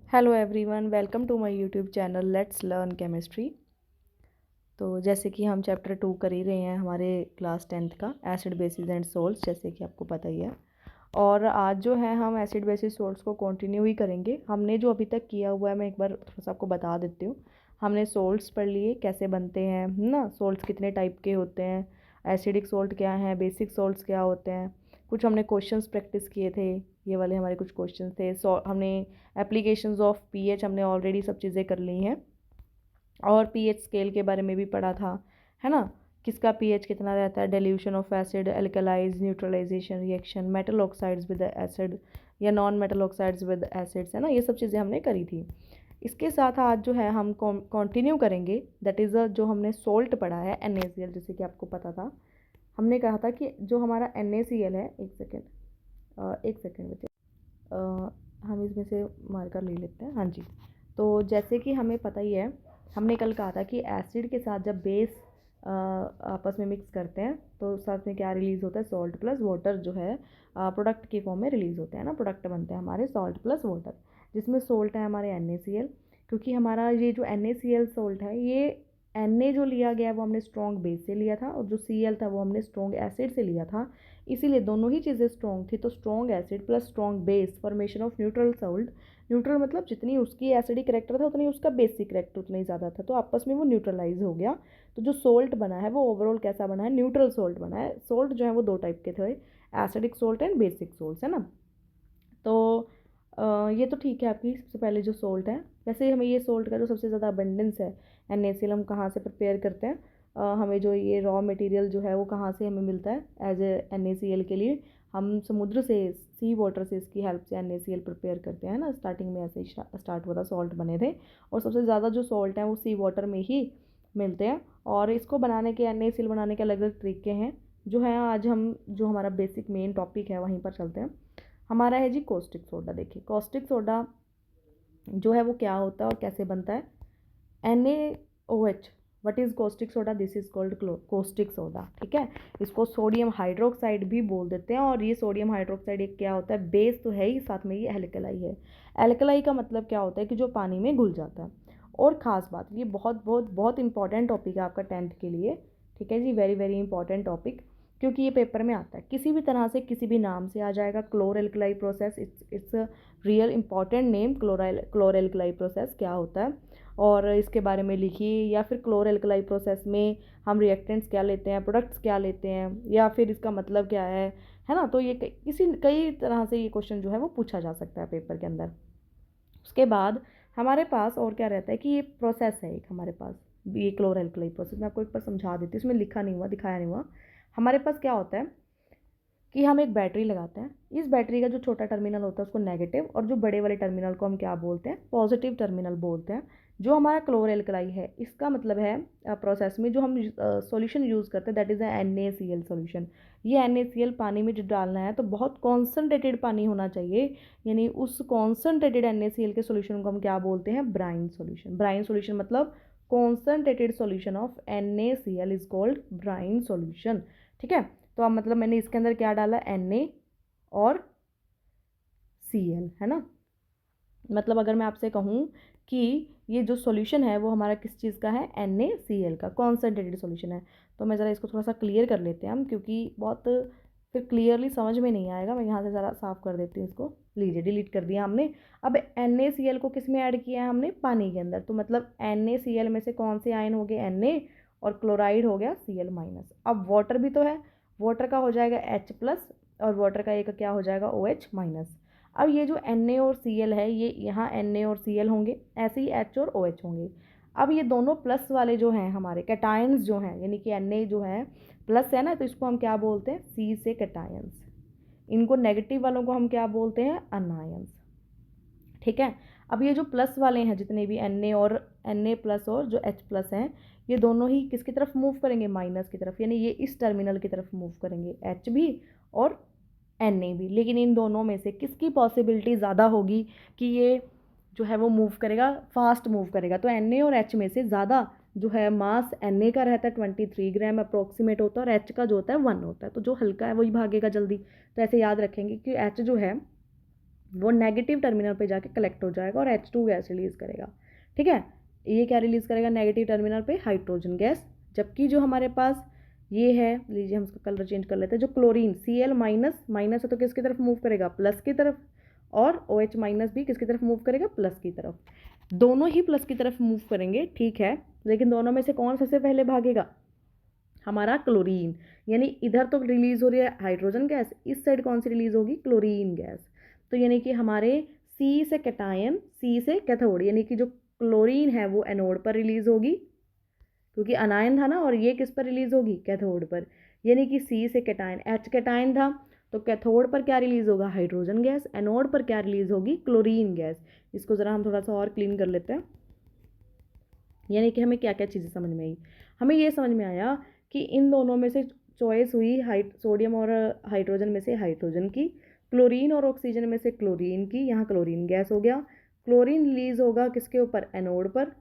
Hello everyone, welcome to my YouTube channel let's learn chemistry. तो जैसे कि हम चैप्टर 2 कर ही रहे हैं हमारे क्लास 10th का एसिड बेसिस एंड सोल्ट्स, जैसे कि आपको पता ही है। और आज जो है हम एसिड बेसिस सोल्ट्स को कंटिन्यू ही करेंगे। हमने जो अभी तक किया हुआ है मैं एक बार थोड़ा सा आपको बता देती हूँ। हमने सोल्ट्स पढ़ लिए, कैसे बनते हैं, है ना। सोल्ट्स कितने टाइप के होते हैं, एसिडिक सोल्ट क्या है, बेसिक सोल्ट्स क्या होते हैं। कुछ हमने क्वेश्चंस प्रैक्टिस किए थे, ये वाले हमारे कुछ क्वेश्चंस थे। हमने एप्लीकेशंस ऑफ पीएच हमने ऑलरेडी सब चीज़ें कर ली हैं। और पीएच स्केल के बारे में भी पढ़ा था, है ना। किसका पीएच कितना रहता है, dilution of acid, alkalis, neutralization reaction, metal oxides with acid या non metal oxides with acids, है ना। ये सब चीज़ें हमने करी थी। इसके साथ आज जो है हम कंटिन्यू करेंगे, दैट इज़ जो हमने सोल्ट पढ़ा है NaCl, जैसे कि आपको पता था। हमने कहा था कि जो हमारा NaCl है, एक सेकेंड बच्चे, हम इसमें से मार्कर ले लेते हैं। हाँ जी। तो जैसे कि हमें पता ही है, हमने कल कहा था कि एसिड के साथ जब बेस आपस में मिक्स करते हैं तो साथ में क्या रिलीज़ होता है, सॉल्ट प्लस वाटर जो है प्रोडक्ट की फॉर्म में रिलीज़ होते हैं ना। प्रोडक्ट बनते हैं हमारे सॉल्ट प्लस वाटर, जिसमें सोल्ट है हमारे NaCl। क्योंकि हमारा ये जो NaCl सोल्ट है, ये Na जो लिया गया है वो हमने स्ट्रॉन्ग बेस से लिया था, और जो Cl था वो हमने स्ट्रॉन्ग एसिड से लिया था। इसीलिए दोनों ही चीज़ें स्ट्रॉन्ग थी, तो strong acid plus strong base, formation of neutral salt. Neutral मतलब जितनी उसकी एसिडिक करेक्टर था उतनी उसका बेसिक करेक्टर उतना ही ज़्यादा था, तो आपस में वो न्यूट्रलाइज हो गया। तो जो सोल्ट बना है वो ओवरऑल कैसा बना है, न्यूट्रल सोल्ट बना है। सोल्ट जो है वो दो टाइप के थे, acidic salt and basic salt, है ना। तो ये तो ठीक है आपकी। सबसे पहले जो सोल्ट है, वैसे हमें ये सोल्ट का जो सबसे ज़्यादा अबंडेंस है, NaCl हम कहाँ से प्रिपेयर करते हैं, हमें जो ये रॉ मटेरियल जो है वो कहाँ से हमें मिलता है एज ए NaCl के लिए, हम समुद्र से, सी वाटर से इसकी हेल्प से NaCl प्रिपेयर करते हैं ना। स्टार्टिंग में ऐसे ही स्टार्ट हुआ था, सॉल्ट बने थे। और सबसे ज़्यादा जो सॉल्ट है वो सी वाटर में ही मिलते हैं। और इसको बनाने के, NaCl बनाने के अलग अलग तरीके हैं जो है। आज हम जो हमारा बेसिक मेन टॉपिक है वहीं पर चलते हैं। हमारा है जी कॉस्टिक सोडा। देखिए कॉस्टिक सोडा जो है वो क्या होता है और कैसे बनता है। NaOH, what is caustic soda, this is called caustic soda, ठीक है। इसको सोडियम हाइड्रोक्साइड भी बोल देते हैं। और ये सोडियम हाइड्रोक्साइड एक क्या होता है, बेस तो है ही, साथ में ये एल्कलाई है। एल्कलाई का मतलब क्या होता है कि जो पानी में घुल जाता है। और ख़ास बात, ये बहुत बहुत बहुत इंपॉर्टेंट टॉपिक है आपका 10th के लिए, ठीक है जी। वेरी वेरी इंपॉर्टेंट टॉपिक, क्योंकि ये पेपर में आता है किसी भी तरह से, किसी भी नाम से आ जाएगा। Chlor alkali process, it's real important name. Chlor alkali process क्या होता है और इसके बारे में लिखिए। या फिर क्लोर एल्कलाई प्रोसेस में हम रिएक्टेंट्स क्या लेते हैं, प्रोडक्ट्स क्या लेते हैं, या फिर इसका मतलब क्या है ना। तो ये कई तरह से ये क्वेश्चन जो है वो पूछा जा सकता है पेपर के अंदर। उसके बाद हमारे पास और क्या रहता है कि ये प्रोसेस है एक हमारे पास, ये क्लोर एल्कलाई प्रोसेस। मैं आपको एक बार समझा देती हूँ, इसमें लिखा नहीं हुआ, दिखाया नहीं हुआ। हमारे पास क्या होता है कि हम एक बैटरी लगाते हैं। इस बैटरी का जो छोटा टर्मिनल होता है उसको नेगेटिव, और जो बड़े वाले टर्मिनल को हम क्या बोलते हैं, पॉजिटिव टर्मिनल बोलते हैं। जो हमारा क्लोर एल्कलाई है, इसका मतलब है प्रोसेस में जो हम सॉल्यूशन यूज़ करते हैं, दैट इज़ NaCl सॉल्यूशन। ये NaCl पानी में जो डालना है तो बहुत कॉन्सनट्रेटेड पानी होना चाहिए। यानी उस कॉन्सनट्रेटेड NaCl के सॉल्यूशन को हम क्या बोलते हैं, ब्राइन सॉल्यूशन। ब्राइन सॉल्यूशन मतलब concentrated solution of NaCl is called brine solution, ठीक है। तो अब मतलब मैंने इसके अंदर क्या डाला, Na और Cl, है ना। मतलब अगर मैं आपसे कहूँ कि ये जो सॉल्यूशन है वो हमारा किस चीज़ का है, NaCl का कॉन्सनट्रेटेड सॉल्यूशन है। तो मैं ज़रा इसको थोड़ा सा क्लियर कर लेते हैं हम, क्योंकि बहुत फिर क्लियरली समझ में नहीं आएगा। मैं यहाँ से ज़रा साफ़ कर देती हूँ इसको। लीजिए, डिलीट कर दिया हमने। अब NaCl को किस में ऐड किया है हमने, पानी के अंदर। तो मतलब NaCl में से कौन से आयन हो गए, Na, और क्लोराइड हो गया Cl माइनस। अब वाटर भी तो है, वाटर का हो जाएगा H प्लस, और वाटर का एक क्या हो जाएगा, OH माइनस। अब ये जो Na और Cl है, ये यहाँ Na और Cl होंगे, ऐसे ही H और OH होंगे। अब ये दोनों प्लस वाले जो हैं हमारे कैटायंस जो हैं, यानी कि Na जो है प्लस है ना, तो इसको हम क्या बोलते हैं, C से कैटायंस। इनको नेगेटिव वालों को हम क्या बोलते हैं, अनायंस, ठीक है। अब ये जो प्लस वाले हैं जितने भी Na प्लस और जो H प्लस हैं, ये दोनों ही किसकी तरफ मूव करेंगे, माइनस की तरफ। यानी ये इस टर्मिनल की तरफ मूव करेंगे, H भी और Na भी। लेकिन इन दोनों में से किसकी पॉसिबिलिटी ज़्यादा होगी कि ये जो है वो मूव करेगा, फास्ट मूव करेगा। तो Na और H में से ज़्यादा जो है मास Na का रहता है 23 ग्राम अप्रोक्सीमेट होता है, और H का जो होता है 1 होता है। तो जो हल्का है वही भागेगा जल्दी। तो ऐसे याद रखेंगे कि H जो है वो नेगेटिव टर्मिनल पे जाके कलेक्ट हो जाएगा और H2 गैस रिलीज़ करेगा। ठीक है, ये क्या रिलीज़ करेगा नेगेटिव टर्मिनल पे? Hydrogen gas. जबकि जो हमारे पास ये है, लीजिए हम इसका कलर चेंज कर लेते हैं, जो क्लोरीन Cl माइनस, माइनस है तो किसकी तरफ मूव करेगा? प्लस की तरफ। और OH माइनस भी किसकी तरफ मूव करेगा? प्लस की तरफ। दोनों ही प्लस की तरफ मूव करेंगे, ठीक है, लेकिन दोनों में से कौन सबसे पहले भागेगा? हमारा क्लोरीन। यानी इधर तो रिलीज हो रही है हाइड्रोजन गैस, इस साइड कौन सी रिलीज होगी? Chlorine gas. तो यानी कि हमारे C से कैटायन, C से कैथोड, यानी कि जो क्लोरीन है वो एनोड पर रिलीज होगी, क्योंकि अनायन था ना, और ये किस पर रिलीज होगी? कैथोड पर। यानी कि C से कैटायन, H कैटायन था, तो कैथोड पर क्या रिलीज होगा? Hydrogen gas. एनोड पर क्या रिलीज होगी? Chlorine gas. इसको ज़रा हम थोड़ा सा और क्लीन कर लेते हैं। यानी कि हमें क्या क्या चीज़ें समझ में आई? हमें ये समझ में आया कि इन दोनों में से चॉइस हुई सोडियम और हाइड्रोजन में से हाइड्रोजन की, क्लोरीन और ऑक्सीजन में से क्लोरीन की, यहाँ क्लोरीन गैस हो गया। क्लोरीन रिलीज होगा किसके ऊपर? एनोड पर।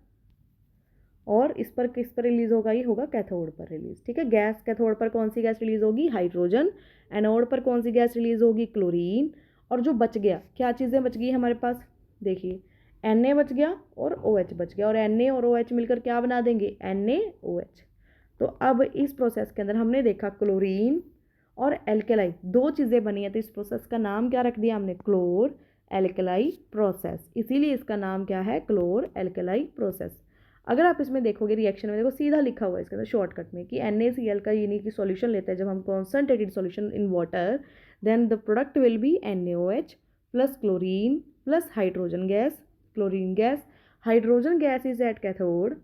और इस पर किस पर रिलीज होगा? ये होगा कैथोड पर रिलीज। ठीक है, गैस कैथोड पर कौन सी गैस रिलीज होगी? हाइड्रोजन। एनोड पर कौन सी गैस रिलीज होगी? क्लोरीन। और जो बच गया, क्या चीज़ें बच गई हमारे पास? देखिए, Na बच गया और OH बच गया, और Na और OH मिलकर क्या बना देंगे? NaOH। तो अब इस प्रोसेस के अंदर हमने देखा क्लोरीन और एल्केलाई दो चीज़ें बनी है, तो इस प्रोसेस का नाम क्या रख दिया हमने? क्लोर एल्केलाई प्रोसेस। इसीलिए इसका नाम क्या है? क्लोर एल्केलाई प्रोसेस। अगर आप इसमें देखोगे रिएक्शन में, देखो सीधा लिखा हुआ है इसके अंदर शॉर्टकट में कि NaCl का यानी कि सॉल्यूशन लेते हैं जब हम concentrated solution in water, then the product will be NaOH plus chlorine plus hydrogen gas, chlorine gas. Hydrogen gas is at cathode,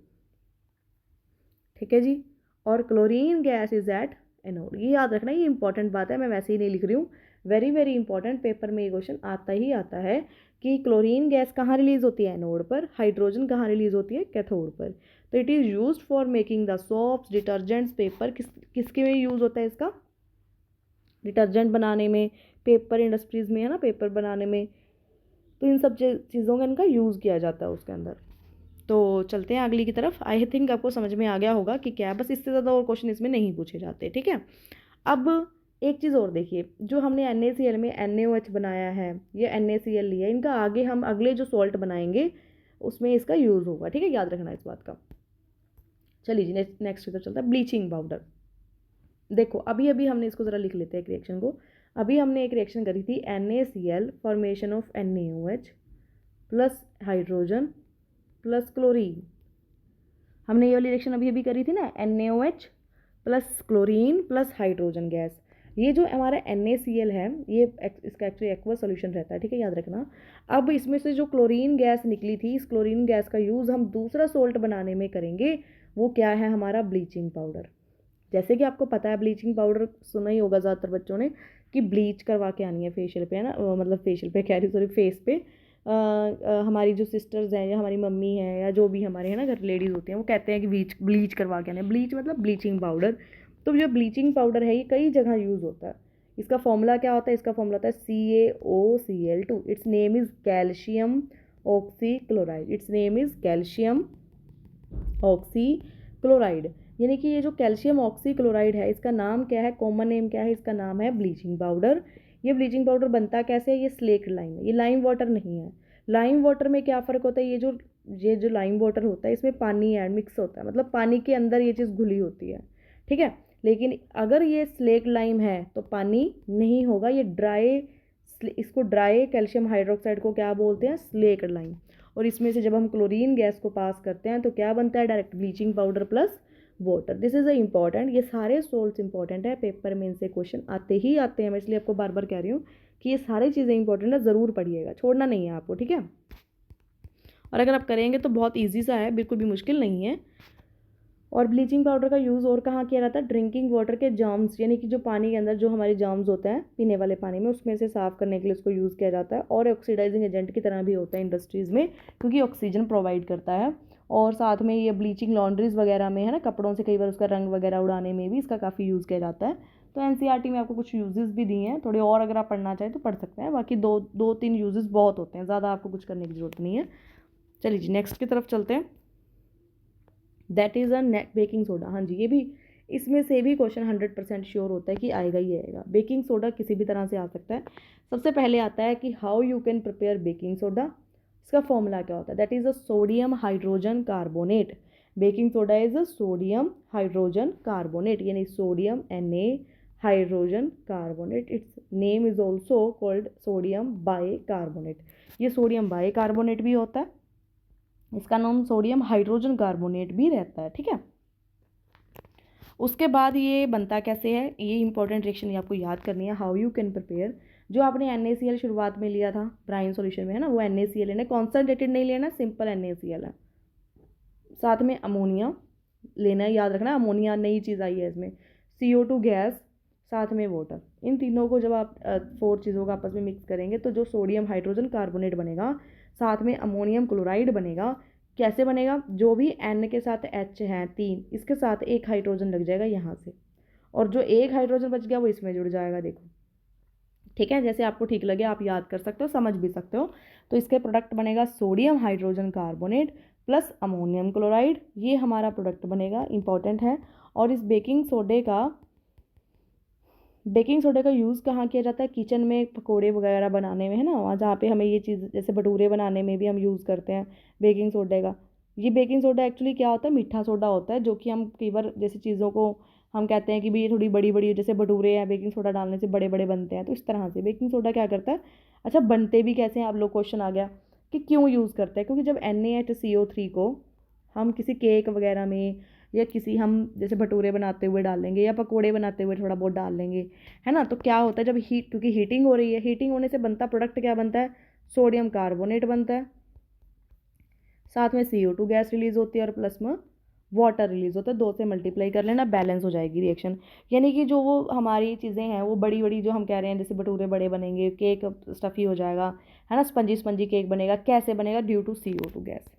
ठीक है जी, और chlorine gas is at anode. ये याद रखना, ये इंपॉर्टेंट बात है, मैं वैसे ही नहीं लिख रही हूँ, वेरी वेरी इंपॉर्टेंट, पेपर में ये क्वेश्चन आता ही आता है कि क्लोरीन गैस कहाँ रिलीज होती है? एनोड पर। हाइड्रोजन कहाँ रिलीज होती है? कैथोड पर। तो it is use for making the soaps, detergents, paper. किसके में यूज़ होता है इसका? डिटर्जेंट बनाने में, पेपर इंडस्ट्रीज़ में है ना, पेपर बनाने में, तो इन सब चीज़ों का इनका यूज़ किया जाता है उसके अंदर। तो चलते हैं अगली की तरफ। आई थिंक आपको समझ में आ गया होगा कि क्या, बस इससे ज़्यादा और क्वेश्चन इसमें नहीं पूछे जाते। ठीक है, अब एक चीज़ और देखिए, जो हमने NaCl में NaOH बनाया है, ये NaCl लिया, इनका आगे हम अगले जो सॉल्ट बनाएंगे उसमें इसका यूज़ होगा। ठीक है, याद रखना इस बात का। चलिए जी, नेक्स्ट की तरफ चलता है। Bleaching powder. देखो अभी अभी हमने इसको ज़रा लिख लेते हैं एक रिएक्शन को। अभी हमने एक रिएक्शन करी थी NaCl formation of NaOH plus hydrogen plus chlorine. हमने ये वाली रिएक्शन अभी अभी करी थी ना, NaOH plus chlorine plus hydrogen gas. ये जो हमारा NaCl है, ये इसका एक्चुअली एक्वा सोल्यूशन रहता है। ठीक है, याद रखना। अब इसमें से जो क्लोरीन गैस निकली थी, इस क्लोरीन गैस का यूज़ हम दूसरा सोल्ट बनाने में करेंगे। वो क्या है? हमारा ब्लीचिंग पाउडर। जैसे कि आपको पता है, ब्लीचिंग पाउडर सुना ही होगा ज़्यादातर बच्चों ने कि ब्लीच करवा के आनी है फेशियल पे, है ना, मतलब फेशियल पे कह रही, सॉरी, फेस पे। हमारी जो सिस्टर्स हैं या हमारी मम्मी हैं या जो भी हमारे है ना घर लेडीज़ होती हैं, वो कहते हैं कि ब्लीच करवा के आना है। ब्लीच मतलब ब्लीचिंग पाउडर। तो जो ब्लीचिंग पाउडर है ये कई जगह यूज़ होता है। इसका फॉर्मूला क्या होता है? इसका फॉर्मूला होता है CaOCl2। It's name is calcium oxy chloride. It's name is calcium oxy chloride. यानी कि ये जो कैल्शियम ऑक्सी क्लोराइड है, इसका नाम क्या है? कॉमन नेम क्या है? इसका नाम है ब्लीचिंग पाउडर। ये ब्लीचिंग पाउडर बनता कैसे है? ये स्लेक्ट लाइम है, ये लाइम वाटर नहीं है। लाइम वाटर में क्या फ़र्क होता है? ये जो लाइम वाटर होता है, इसमें पानी ऐड मिक्स होता है, मतलब पानी के अंदर ये चीज़ घुली होती है। ठीक है, लेकिन अगर ये स्लेक्ट लाइम है तो पानी नहीं होगा, ये ड्राई, इसको ड्राई कैल्शियम हाइड्रोक्साइड को क्या बोलते हैं? Slaked lime. और इसमें से जब हम क्लोरीन गैस को पास करते हैं तो क्या बनता है? Direct bleaching powder plus water. This is a important, ये सारे सोल्ट्स इंपॉर्टेंट है, पेपर में इनसे क्वेश्चन आते ही आते हैं। मैं इसलिए आपको बार बार कह रही हूँ कि ये सारी चीज़ें इंपॉर्टेंट है, ज़रूर पढ़िएगा, छोड़ना नहीं है आपको। ठीक है, और अगर आप करेंगे तो बहुत ईजी सा है, बिल्कुल भी मुश्किल नहीं है। और ब्लीचिंग पाउडर का यूज़ और कहाँ किया जाता है? ड्रिंकिंग वाटर के जर्म्स, यानी कि जो पानी के अंदर जो हमारे जर्म्स होते हैं पीने वाले पानी में, उसमें से साफ़ करने के लिए उसको यूज़ किया जाता है। और ऑक्सीडाइजिंग एजेंट की तरह भी होता है इंडस्ट्रीज़ में, क्योंकि ऑक्सीजन प्रोवाइड करता है। और साथ में ये ब्लीचिंग लॉन्ड्रीज वगैरह में, है ना, कपड़ों से कई बार उसका रंग वगैरह उड़ाने में भी इसका काफ़ी यूज़ किया जाता है। तो NCERT में आपको कुछ यूजेस भी दिए हैं, थोड़े और अगर आप पढ़ना चाहें तो पढ़ सकते हैं। बाकी दो तीन यूजेस बहुत होते हैं, ज़्यादा आपको कुछ करने की ज़रूरत नहीं है। चलिए जी, नेक्स्ट की तरफ चलते हैं। That is a net baking soda. हाँ जी, ये भी इसमें से भी क्वेश्चन 100% श्योर होता है कि आएगा ही आएगा। बेकिंग सोडा किसी भी तरह से आ सकता है। सबसे पहले आता है कि how you can prepare baking soda. इसका फॉर्मूला क्या होता है? That is a sodium hydrogen carbonate. Baking soda is a sodium hydrogen carbonate, यानी sodium Na hydrogen carbonate. Its name is also called sodium bicarbonate. ये sodium bicarbonate भी होता है, इसका नाम सोडियम हाइड्रोजन कार्बोनेट भी रहता है। ठीक है, उसके बाद ये बनता कैसे है, ये इंपॉर्टेंट रिएक्शन ये आपको याद करनी है। हाउ यू कैन प्रिपेयर, जो आपने NaCl शुरुआत में लिया था ब्राइन सॉल्यूशन में, है ना, वो NaCl लेना, कॉन्सनट्रेटेड नहीं लेना, सिंपल NaCl है। साथ में अमोनिया लेना है, याद रखना अमोनिया नई चीज़ आई है इसमें। CO2 गैस, साथ में वाटर। इन तीनों को जब आप 4 चीज़ों का आपस में मिक्स करेंगे तो जो सोडियम हाइड्रोजन कार्बोनेट बनेगा, साथ में अमोनियम क्लोराइड बनेगा। कैसे बनेगा? जो भी N के साथ H है 3, इसके साथ एक हाइड्रोजन लग जाएगा यहाँ से, और जो एक हाइड्रोजन बच गया वो इसमें जुड़ जाएगा। देखो, ठीक है, जैसे आपको ठीक लगे आप याद कर सकते हो, समझ भी सकते हो। तो इसके प्रोडक्ट बनेगा sodium hydrogen carbonate plus ammonium chloride, ये हमारा प्रोडक्ट बनेगा, इंपॉर्टेंट है। और इस बेकिंग सोडे का यूज़ कहाँ किया जाता है? किचन में पकोड़े वगैरह बनाने में, है ना, वहाँ जहाँ पे हमें ये चीज़, जैसे भटूरे बनाने में भी हम यूज़ करते हैं बेकिंग सोडे का। ये बेकिंग सोडा एक्चुअली क्या होता है? मीठा सोडा होता है, जो कि हम कई बार जैसे चीज़ों को हम कहते हैं कि भाई थोड़ी बड़ी बड़ी, जैसे भटूरे हैं बेकिंग सोडा डालने से बड़े बड़े बनते हैं, तो इस तरह से बेकिंग सोडा क्या करता है। अच्छा, बनते भी कैसे हैं? आप लोग क्वेश्चन आ गया कि क्यों यूज़ करते हैं? क्योंकि जब NaHCO3 को हम किसी केक वगैरह में या किसी, हम जैसे भटूरे बनाते हुए डाल लेंगे या पकोड़े बनाते हुए थोड़ा बहुत डाल लेंगे, है ना, तो क्या होता है जब हीट, क्योंकि हीटिंग हो रही है, हीटिंग होने से बनता प्रोडक्ट क्या बनता है? सोडियम कार्बोनेट बनता है, साथ में CO2 गैस रिलीज होती है और प्लस में वाटर रिलीज होता है। 2 से मल्टीप्लाई कर लेना, बैलेंस हो जाएगी रिएक्शन। यानी कि जो वो हमारी चीज़ें हैं वो बड़ी बड़ी, जो हम कह रहे हैं जैसे भटूरे बड़े बनेंगे, केक स्टफी हो जाएगा, है ना, स्पंजी स्पंजी केक बनेगा। कैसे बनेगा? Due to CO2 gas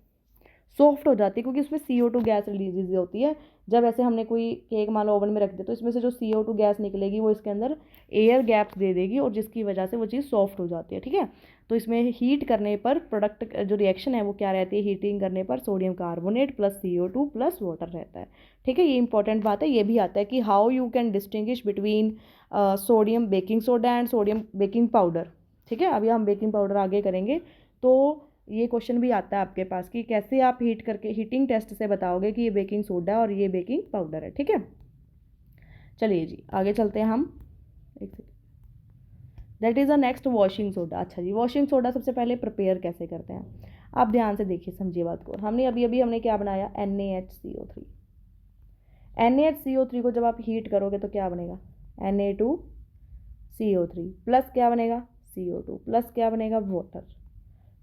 soft हो जाती है, क्योंकि उसमें CO2 गैस रिलीज होती है। जब ऐसे हमने कोई केक मान लो ओवन में रख दिया, तो इसमें से जो CO2 गैस निकलेगी वो इसके अंदर एयर गैप्स दे देगी, और जिसकी वजह से वो चीज़ सॉफ्ट हो जाती है। ठीक है, तो इसमें हीट करने पर प्रोडक्ट जो रिएक्शन है वो क्या रहती है? हीटिंग करने पर sodium carbonate plus CO2 plus water रहता है। ठीक है, ये इंपॉर्टेंट बात है। ये भी आता है कि how you can distinguish between sodium baking soda and sodium baking powder. ठीक है, अभी हम बेकिंग पाउडर आगे करेंगे। तो ये क्वेश्चन भी आता है आपके पास कि कैसे आप हीट करके हीटिंग टेस्ट से बताओगे कि ये बेकिंग सोडा और ये बेकिंग पाउडर है। ठीक है, चलिए जी आगे चलते हैं हम। एक second, that is a next washing soda. अच्छा जी, वॉशिंग सोडा सबसे पहले प्रिपेयर कैसे करते हैं? आप ध्यान से देखिए, समझिए बात को। हमने अभी हमने क्या बनाया? NaHCO3। NaHCO3 को जब आप हीट करोगे तो क्या बनेगा? Na2CO3 प्लस क्या बनेगा? CO2 प्लस क्या बनेगा? वाटर।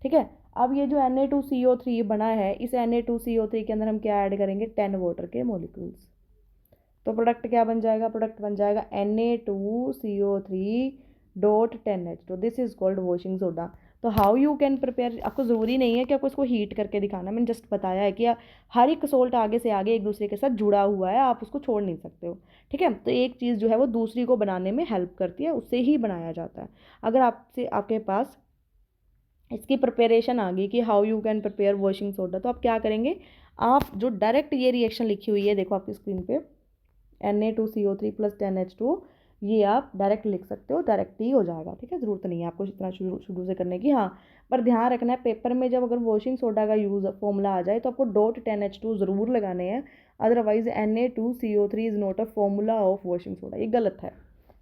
ठीक है, अब ये जो Na2CO3 बना है, इस Na2CO3 के अंदर हम क्या ऐड करेंगे? 10 वाटर के मोलिक्यूल्स। तो प्रोडक्ट क्या बन जाएगा? प्रोडक्ट बन जाएगा Na2CO3.10H2। This is called washing soda. तो हाउ यू कैन प्रिपेयर, आपको ज़रूरी नहीं है कि आपको इसको हीट करके दिखाना, मैंने जस्ट बताया है कि हर एक सोल्ट आगे से आगे एक दूसरे के साथ जुड़ा हुआ है, आप उसको छोड़ नहीं सकते हो। ठीक है, तो एक चीज़ जो है वो दूसरी को बनाने में हेल्प करती है, उससे ही बनाया जाता है। अगर आपसे आपके पास इसकी प्रिपरेशन आ गई कि how you can prepare washing soda, तो आप क्या करेंगे? आप जो डायरेक्ट ये रिएक्शन लिखी हुई है, देखो आपकी स्क्रीन पे, Na2CO3 प्लस 10H2, ये आप डायरेक्ट लिख सकते हो, डायरेक्ट ही हो जाएगा। ठीक है, ज़रूरत नहीं है आपको इतना शुरू शुरू से करने की। हाँ, पर ध्यान रखना है पेपर में जब अगर वॉशिंग सोडा का यूज़ फॉर्मूला आ जाए तो आपको .10H2 ज़रूर लगाने हैं, otherwise Na2CO3 is not a formula of washing soda, ये गलत है।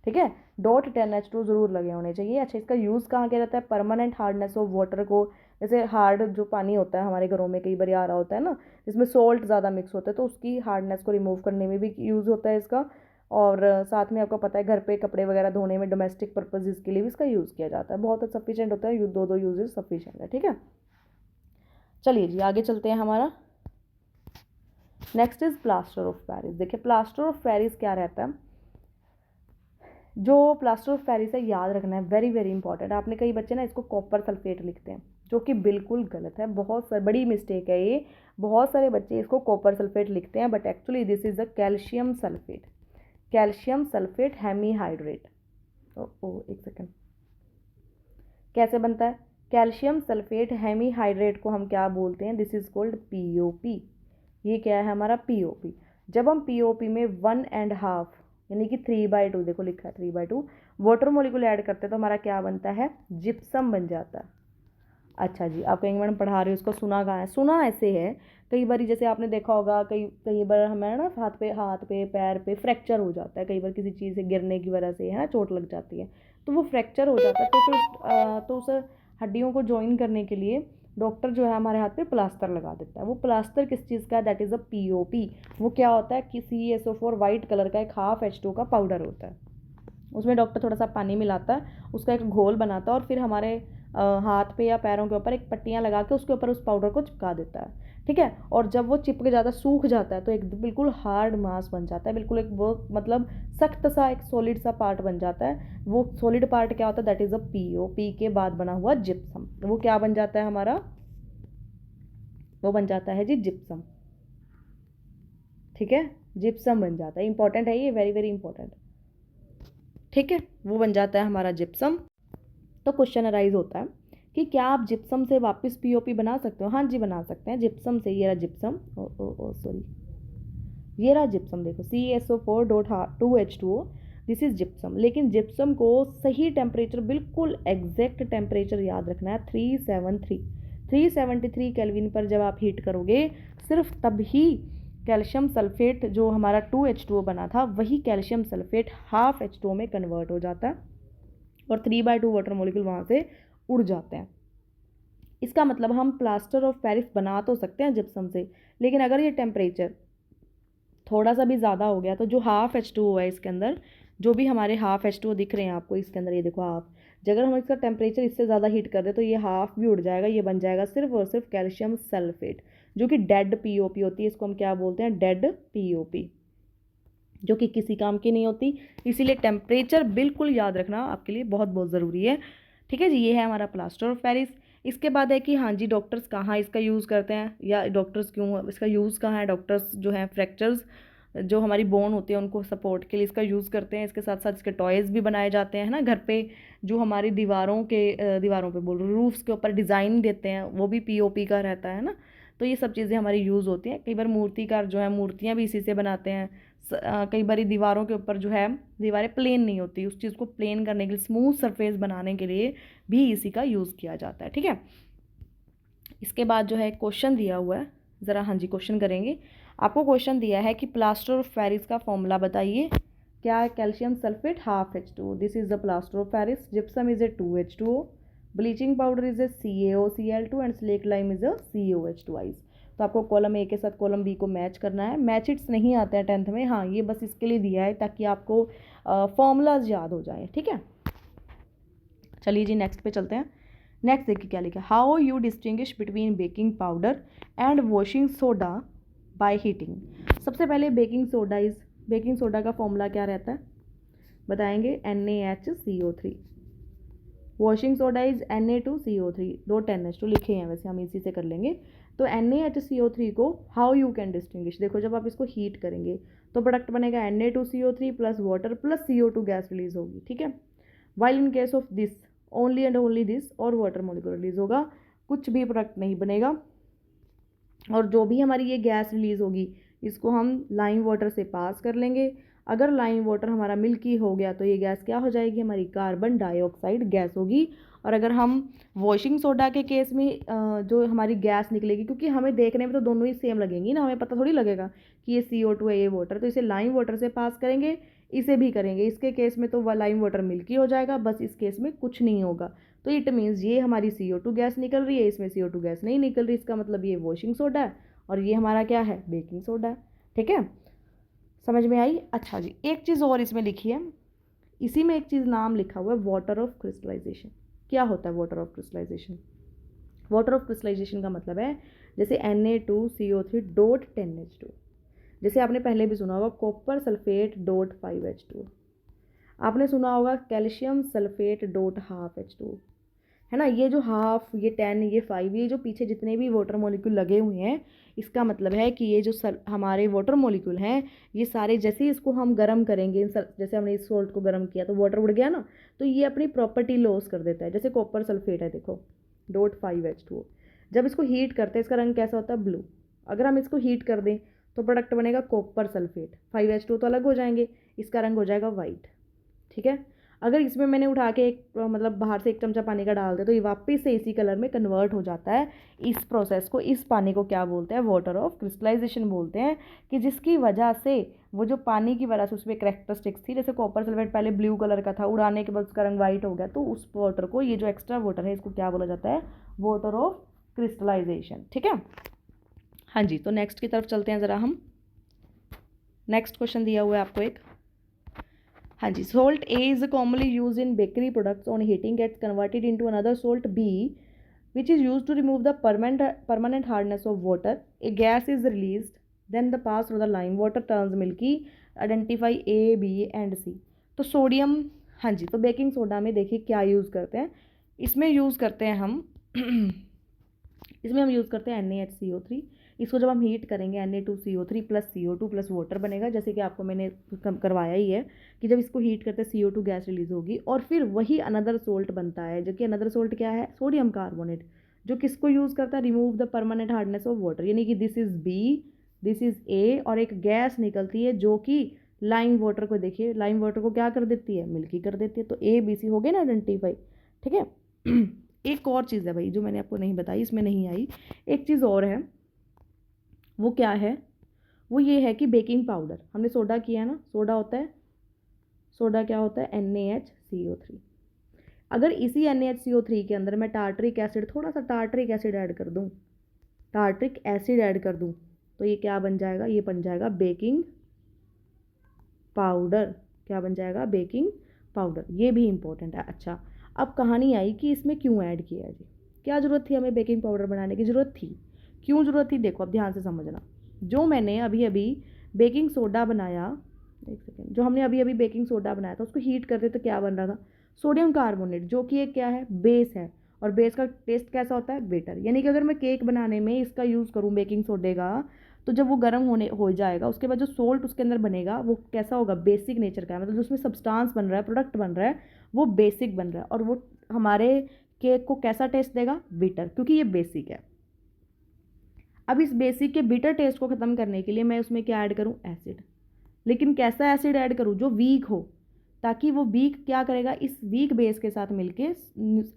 ठीक है, .10H2 ज़रूर लगे होने चाहिए। अच्छा, इसका यूज़ कहाँ किया जाता है? परमानेंट हार्डनेस ऑफ वाटर को, जैसे हार्ड जो पानी होता है हमारे घरों में कई बार आ रहा होता है ना, जिसमें सॉल्ट ज़्यादा मिक्स होता है, तो उसकी हार्डनेस को रिमूव करने में भी यूज़ होता है इसका। और साथ में आपको पता है घर पे कपड़े वगैरह धोने में, डोमेस्टिक पर्पजेज़ के लिए भी इसका यूज़ किया जाता है। बहुत सफिशिएंट होता है, 2 यूजेस सफिशिएंट है। ठीक है, चलिए जी आगे चलते हैं। हमारा next is plaster of Paris. देखिए, प्लास्टर ऑफ पेरिस क्या रहता है? जो प्लास्टर ऑफ पेरिस है, याद रखना है, वेरी वेरी इंपॉर्टेंट। आपने कई बच्चे ना इसको कॉपर सल्फेट लिखते हैं, जो कि बिल्कुल गलत है, बहुत बड़ी मिस्टेक है ये। बहुत सारे बच्चे इसको कॉपर सल्फेट लिखते हैं, but actually this is a calcium sulphate, calcium sulphate hemihydrate. ओ एक सेकेंड, कैसे बनता है? कैल्शियम सल्फेट हेमीहाइड्रेट को हम क्या बोलते हैं? This is called POP। ये क्या है? हमारा POP। जब हम POP में 1.5 यानी कि 3/2, देखो लिखा है 3/2 वाटर मॉलिक्यूल ऐड करते हैं तो हमारा क्या बनता है, जिप्सम बन जाता है। अच्छा जी, आप कहेंगे मैडम पढ़ा रही हो उसको सुना कहाँ है, सुना ऐसे है कई बार, जैसे आपने देखा होगा कई कई बार हमें ना हाथ पे पैर पे फ्रैक्चर हो जाता है, कई बार किसी चीज़ से गिरने की वजह से है ना चोट लग जाती है, तो वो फ्रैक्चर हो जाता है, तो फिर तो उस हड्डियों को ज्वाइन करने के लिए डॉक्टर जो है हमारे हाथ पे प्लास्टर लगा देता है। वो प्लास्टर किस चीज़ का है, दैट इज़ अ POP। वो क्या होता है कि CaSO4 वाइट कलर का एक ½ H2O का पाउडर होता है, उसमें डॉक्टर थोड़ा सा पानी मिलाता है, उसका एक घोल बनाता है और फिर हमारे हाथ पे या पैरों के ऊपर एक पट्टियाँ लगा के उसके ऊपर उस पाउडर को चिपका देता है, ठीक है। और जब वो चिपक जाता है, सूख जाता है, तो एक बिल्कुल हार्ड मास बन जाता है, बिल्कुल एक वो मतलब सख्त सा एक सॉलिड सा पार्ट बन जाता है। वो सॉलिड पार्ट क्या होता है, दैट इज़ अ POP के बाद बना हुआ जिप्सम। वो क्या बन जाता है हमारा, वो बन जाता है जी जिप्सम, ठीक है, जिप्सम बन जाता है। इंपॉर्टेंट है ये, वेरी वेरी इंपॉर्टेंट, ठीक है, वो बन जाता है हमारा जिप्सम। तो क्वेश्चन अराइज होता है कि क्या आप जिप्सम से वापस POP बना सकते हो। हाँ जी बना सकते हैं जिप्सम से। ये रहा जिप्सम, सॉरी ये रहा जिप्सम, देखो CaSO4.2H2O, दिस इज जिप्सम। लेकिन जिप्सम को सही टेम्परेचर, बिल्कुल एग्जैक्ट टेम्परेचर याद रखना है, 373 केल्विन पर जब आप हीट करोगे, सिर्फ तभी कैल्शियम सल्फेट जो हमारा 2H2O बना था वही कैल्शियम सल्फेट ½ H2O में कन्वर्ट हो जाता है और 3/2 वाटर मॉलिक्यूल वहाँ से उड़ जाते हैं। इसका मतलब हम प्लास्टर ऑफ पेरिस बना तो सकते हैं जिप्सम से, लेकिन अगर ये टेम्परेचर थोड़ा सा भी ज़्यादा हो गया तो जो ½ H2O है इसके अंदर, जो भी हमारे ½ H2O दिख रहे हैं आपको इसके अंदर, ये देखो हाफ, अगर हम इसका टेम्परेचर इससे ज़्यादा हीट कर दें तो ये हाफ भी उड़ जाएगा, ये बन जाएगा सिर्फ और सिर्फ कैल्शियम सल्फेट, जो कि डेड POP होती है। इसको हम क्या बोलते हैं, डेड POP, जो कि किसी काम की नहीं होती। इसीलिए टेम्परेचर बिल्कुल याद रखना आपके लिए बहुत बहुत ज़रूरी है, ठीक है जी। ये है हमारा प्लास्टर ऑफ पेरिस। इसके बाद है कि हाँ जी डॉक्टर्स कहाँ इसका यूज़ करते हैं, या डॉक्टर्स क्यों इसका यूज़ कहाँ है। डॉक्टर्स जो हैं फ्रैक्चर्स जो हमारी बोन होती है उनको सपोर्ट के लिए इसका यूज़ करते हैं। इसके साथ साथ इसके टॉयज़ भी बनाए जाते हैं ना घर पे, जो हमारी दीवारों पे बोल रही हूँ, रूफ्स के ऊपर डिज़ाइन देते हैं, वो भी POP का रहता है ना। तो ये सब चीज़ें हमारी यूज़ होती हैं। कई बार मूर्तिकार जो है मूर्तियाँ भी इसी से बनाते हैं। कई बार दीवारों के ऊपर जो है, दीवारें प्लेन नहीं होती, उस चीज़ को प्लेन करने के लिए, स्मूथ सरफेस बनाने के लिए भी इसी का यूज़ किया जाता है, ठीक है। इसके बाद जो है क्वेश्चन दिया हुआ है, ज़रा हाँ जी क्वेश्चन करेंगे। आपको क्वेश्चन दिया है कि प्लास्टर ऑफ पेरिस का फॉर्मूला बताइए। क्या है, calcium sulphate ½ H2O, this is the plaster of Paris. Gypsum is a 2H2O, bleaching powder is a CaOCl2 and slate lime is a COH2 तो आपको कॉलम A के साथ कॉलम B को match करना है। मैच इट्स नहीं आते हैं 10th में, हाँ ये बस इसके लिए दिया है ताकि आपको फॉर्मूलाज याद हो जाए, ठीक है। चलिए जी नेक्स्ट पे चलते हैं। नेक्स्ट देखिए क्या लिखा है, how you distinguish between baking powder and washing soda by heating. सबसे पहले बेकिंग सोडा का फॉर्मूला क्या रहता है बताएंगे, NaHCO3। Washing soda is Na2CO3, दो 10H2 लिखे हैं, वैसे हम इसी से कर लेंगे। तो NaHCO3 को हाउ यू कैन डिस्टिंग्विश, देखो जब आप इसको हीट करेंगे तो प्रोडक्ट बनेगा Na2CO3 plus water plus CO2 gas release होगी, ठीक है। While in case of this only and only this और वाटर मॉलिक्यूल रिलीज होगा, कुछ भी प्रोडक्ट नहीं बनेगा। और जो भी हमारी ये गैस रिलीज होगी इसको हम लाइम वाटर से पास कर लेंगे। अगर लाइम वाटर हमारा मिल्की हो गया तो ये गैस क्या हो जाएगी, हमारी कार्बन डाइऑक्साइड गैस होगी। और अगर हम वॉशिंग सोडा के केस में जो हमारी गैस निकलेगी, क्योंकि हमें देखने में तो दोनों ही सेम लगेंगी ना, हमें पता थोड़ी लगेगा कि ये CO2 है ये वाटर, तो इसे लाइम वाटर से पास करेंगे, इसे भी करेंगे। इसके केस में तो लाइम वाटर मिल्की हो जाएगा, बस इस केस में कुछ नहीं होगा। तो इट मीन्स ये हमारी CO2 गैस निकल रही है, इसमें CO2 गैस नहीं निकल रही, इसका मतलब ये वॉशिंग सोडा है और ये हमारा क्या है, बेकिंग सोडा है, ठीक है। समझ में आई। अच्छा जी एक चीज़ और इसमें लिखी है, इसी में एक चीज़ नाम लिखा हुआ है वाटर ऑफ क्रिस्टलाइजेशन। क्या होता है water of crystallisation? Water of crystallisation का मतलब है जैसे Na2CO3.10H2, जैसे आपने पहले भी सुना होगा कॉपर सल्फेट.5H2, आपने सुना होगा कैल्शियम सल्फेट.12H2, है ना। ये जो हाफ, ये 10, ये 5, ये जो पीछे जितने भी वाटर मॉलिक्यूल लगे हुए हैं, इसका मतलब है कि ये जो हमारे वाटर मॉलिक्यूल हैं ये सारे, जैसे ही इसको हम गर्म करेंगे, जैसे हमने इस सॉल्ट को गर्म किया तो वाटर उड़ गया ना, तो ये अपनी प्रॉपर्टी लॉस कर देता है। जैसे कॉपर सल्फेट है देखो .5H2O, जब इसको हीट करते हैं इसका रंग कैसा होता है, ब्लू। अगर हम इसको हीट कर दें तो प्रोडक्ट बनेगा कॉपर सल्फेट, 5H2 तो अलग हो जाएंगे, इसका रंग हो जाएगा वाइट। ठीक है, अगर इसमें मैंने उठा के एक मतलब बाहर से 1 चमचा पानी का डाल दिया तो ये वापस से इसी कलर में कन्वर्ट हो जाता है। इस प्रोसेस को, इस पानी को क्या बोलते हैं, वाटर ऑफ क्रिस्टलाइजेशन बोलते हैं, कि जिसकी वजह से वो जो पानी की वजह से उसमें कैरेक्टरिस्टिक्स थी, जैसे कॉपर सल्फेट पहले ब्लू कलर का था, उड़ाने के बाद उसका रंग वाइट हो गया, तो उस वाटर को, ये जो एक्स्ट्रा वाटर है इसको क्या बोला जाता है, वाटर ऑफ क्रिस्टलाइजेशन। ठीक है, हाँ जी, तो नेक्स्ट की तरफ चलते हैं ज़रा हम। नेक्स्ट क्वेश्चन दिया हुआ है आपको एक, हाँ जी, salt A is commonly use in bakery products, on heating gets converted into another salt B which is used to remove the permanent hardness of water. A gas is released, then the pass through the lime, water turns milky. Identify A, B and C. तो sodium, हाँ जी, तो baking soda में देखिए क्या use करते हैं, इसमें use करते हैं हम इसमें हम यूज़ करते हैं NaHCO3। इसको जब हम हीट करेंगे Na2CO3 plus CO2 plus water बनेगा, जैसे कि आपको मैंने करवाया ही है कि जब इसको हीट करते हैं CO2 गैस रिलीज होगी और फिर वही अनदर सोल्ट बनता है, जो कि अनदर सोल्ट क्या है, सोडियम कार्बोनेट, जो किसको यूज़ करता है, remove the permanent hardness of water, यानी कि this is B, this is A, और एक गैस निकलती है जो कि लाइम वाटर को, देखिए लाइम वाटर को क्या कर देती है, मिल्की कर देती है। तो ABC हो गए ना आइडेंटिफाई। ठीक है, एक और चीज़ है भाई जो मैंने आपको नहीं बताई, इसमें नहीं आई, एक चीज़ और है, वो क्या है, वो ये है कि बेकिंग पाउडर, हमने सोडा किया है ना, सोडा होता है, सोडा क्या होता है, NaHCO3। अगर इसी NaHCO3 के अंदर मैं टार्टरिक एसिड, थोड़ा सा टार्टरिक एसिड ऐड कर दूँ, टार्टरिक एसिड ऐड कर दूँ, तो ये क्या बन जाएगा, ये बन जाएगा बेकिंग पाउडर। क्या बन जाएगा, बेकिंग पाउडर। ये भी इंपॉर्टेंट है। अच्छा, अब कहानी आई कि इसमें क्यों ऐड किया जी, क्या ज़रूरत थी हमें बेकिंग पाउडर बनाने की, ज़रूरत थी, क्यों ज़रूरत थी, देखो अब ध्यान से समझना। जो मैंने अभी अभी बेकिंग सोडा बनाया, एक सेकेंड, जो हमने अभी अभी बेकिंग सोडा बनाया था उसको हीट करते तो क्या बन रहा था, सोडियम कार्बोनेट, जो कि एक क्या है, बेस है, और बेस का टेस्ट कैसा होता है, बेटर। यानी कि अगर मैं केक बनाने में इसका यूज़ करूँ बेकिंग सोडे का, तो जब वो गर्म होने हो जाएगा उसके बाद जो सोल्ट उसके अंदर बनेगा वो कैसा होगा, बेसिक नेचर का है, मतलब जो उसमें सब्सटेंस बन रहा है, प्रोडक्ट बन रहा है, वो बेसिक बन रहा है, और वो हमारे केक को कैसा टेस्ट देगा, बिटर, क्योंकि ये बेसिक है। अब इस बेसिक के बिटर टेस्ट को ख़त्म करने के लिए मैं उसमें क्या ऐड करूँ, एसिड। लेकिन कैसा एसिड ऐड करूँ, जो वीक हो, ताकि वो वीक क्या करेगा, इस वीक बेस के साथ मिलके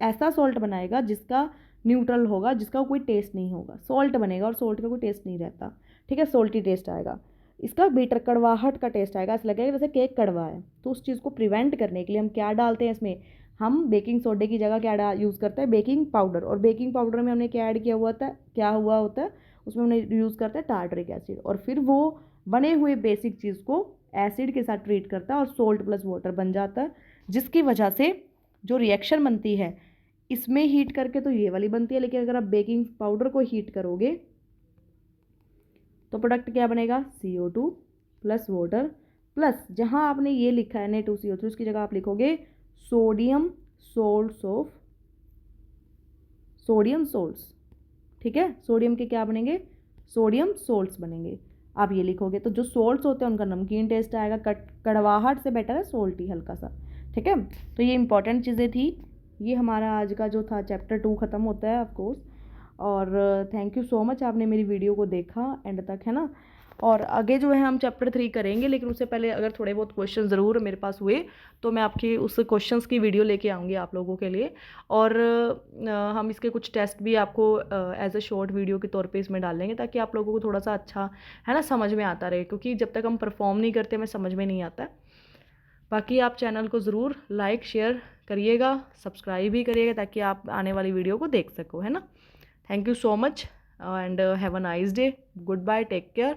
ऐसा सॉल्ट बनाएगा जिसका न्यूट्रल होगा, जिसका कोई टेस्ट नहीं होगा, सॉल्ट बनेगा और सॉल्ट का कोई टेस्ट नहीं रहता। ठीक है, सॉल्टी टेस्ट आएगा, इसका बीटर कड़वाहट का टेस्ट आएगा, ऐसा लगेगा जैसे केक कड़वा है। तो उस चीज़ को प्रिवेंट करने के लिए हम क्या डालते हैं इसमें, हम बेकिंग सोडे की जगह क्या यूज़ करते हैं, बेकिंग पाउडर। और बेकिंग पाउडर में हमने क्या ऐड किया हुआ था, क्या हुआ होता है उसमें, हमने यूज़ करते हैं टार्टरिक एसिड, और फिर वो बने हुए बेसिक चीज़ को एसिड के साथ ट्रीट करता है और सोल्ट प्लस वाटर बन जाता है, जिसकी वजह से जो रिएक्शन बनती है इसमें हीट करके तो ये वाली बनती है, लेकिन अगर आप बेकिंग पाउडर को हीट करोगे तो प्रोडक्ट क्या बनेगा, CO2 प्लस वाटर प्लस, जहाँ आपने ये लिखा है Na2CO3 उसकी जगह आप लिखोगे sodium salts of, sodium salts. ठीक है, सोडियम के क्या बनेंगे, सोडियम सोल्ट्स बनेंगे, आप ये लिखोगे। तो जो सोल्ट्स होते हैं उनका नमकीन टेस्ट आएगा, कड़वाहट से बेटर है सोल्टी हल्का सा। ठीक है, तो ये इंपॉर्टेंट चीज़ें थी। ये हमारा आज का जो था चैप्टर 2 ख़त्म होता है ऑफकोर्स। और थैंक यू सो मच, आपने मेरी वीडियो को देखा एंड तक, है ना। और आगे जो है हम चैप्टर 3 करेंगे, लेकिन उससे पहले अगर थोड़े बहुत क्वेश्चन ज़रूर मेरे पास हुए तो मैं आपकी उस क्वेश्चंस की वीडियो लेके आऊँगी आप लोगों के लिए। और हम इसके कुछ टेस्ट भी आपको एज अ शॉर्ट वीडियो के तौर पे इसमें डालेंगे, ताकि आप लोगों को थोड़ा सा अच्छा, है ना, समझ में आता रहे, क्योंकि जब तक हम परफॉर्म नहीं करते हमें समझ में नहीं आता। बाकी आप चैनल को ज़रूर लाइक शेयर करिएगा, सब्सक्राइब भी करिएगा, ताकि आप आने वाली वीडियो को देख सको, है ना। Thank you so much and have a nice day, goodbye, take care.